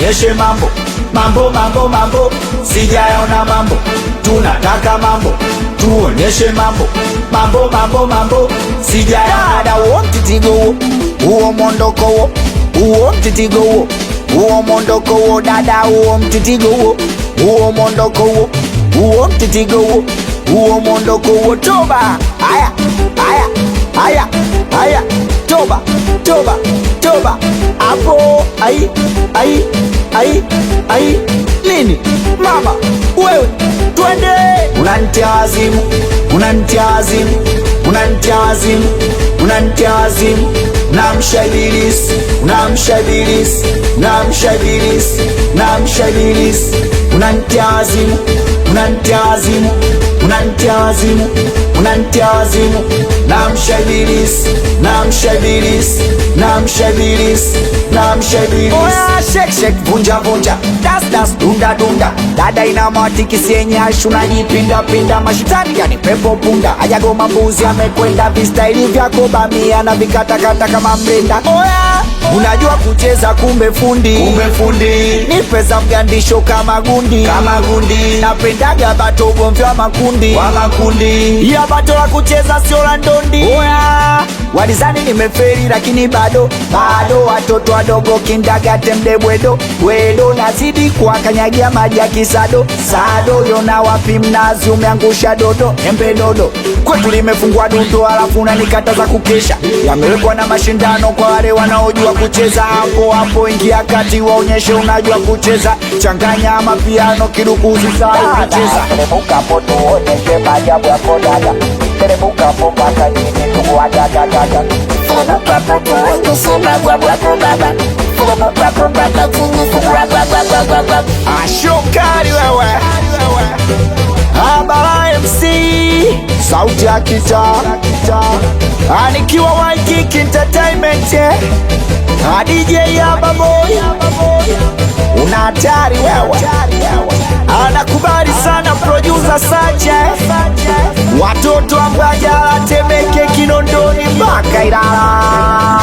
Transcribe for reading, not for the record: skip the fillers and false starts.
tuonyeshe mambo, mambo mambo mambo, sijaona mambo, tunataka mambo, tuonyeshe mambo, mambo mambo mambo, sijaona. Dada uo mtitigo uo mondoko uo mtitigo uo mondoko uo, dada uo mtitigo uo mondoko uo mtitigo uo mondoko uo. Toba aya aya aya aya, toba toba toba hapo. Ai ai ai ai, nini mama wewe, twende. Unanitia wazimu, unanitia wazimu, unanitia wazimu, unanitia wazimu. Namsha ibilisi, namsha ibilisi, namsha ibilisi, namsha ibilisi. Unanitia wazimu, unanitia wazimu, unanitia wazimu, unanitia wazimu. Namsha ibilisi, namsha ibilisi, namsha ibilisi, namsha ibilisi. Oya shake shake, vunja vunja, das das, dunda dunda. Dada ina matiki sienyash, unajipinda pinda. Mashitani yani pepo punda, ajagoma mbuzi amekwenda. Vistaili vyako bamia na vikatakata kama mrenda. Oya unajua kucheza kumbe fundi, kumbe fundi. Ni pesa mgandisho kama gundi, kama gundi. Napendaga bato ugomvi wa makundi, wa makundi. Ya bato la kucheza sio la ndondi. Oya walizani nimeferi lakini bado, bado. Watoto wadogo kindagate mdebwedo, wedo. Nazidi kuwakanyagia maji ya kisado, sado. Yona wapi mnazi umeangusha dodo, embe dodo. Kwetu limefungwa dundo alafu unanikataza kukesha. Yamewekwa na mashindano kwa wale wanaojua kucheza. Hapo hapo ingia kati waonyeshe unajua kucheza. Changanya mapiano kirukuzi sawa kucheza. Teremuka hapo tuonyeshe maajabu yako dada. Teremuka hapo mpaka nini tukuwa dada dada. Teremuka hapo tuonyeshe maajabu yako baba. Teremuka hapo mpaka nini tukuwa baba baba. Ashokari wewe Abara MC, sauti ya kita, anikiwa Waikiki Entertainment, DJ Ababoy, una hatari wewe. Anakubali sana producer Sacha, watoto wa Mbagala, Temeke, Kinondoni mpaka Ilala.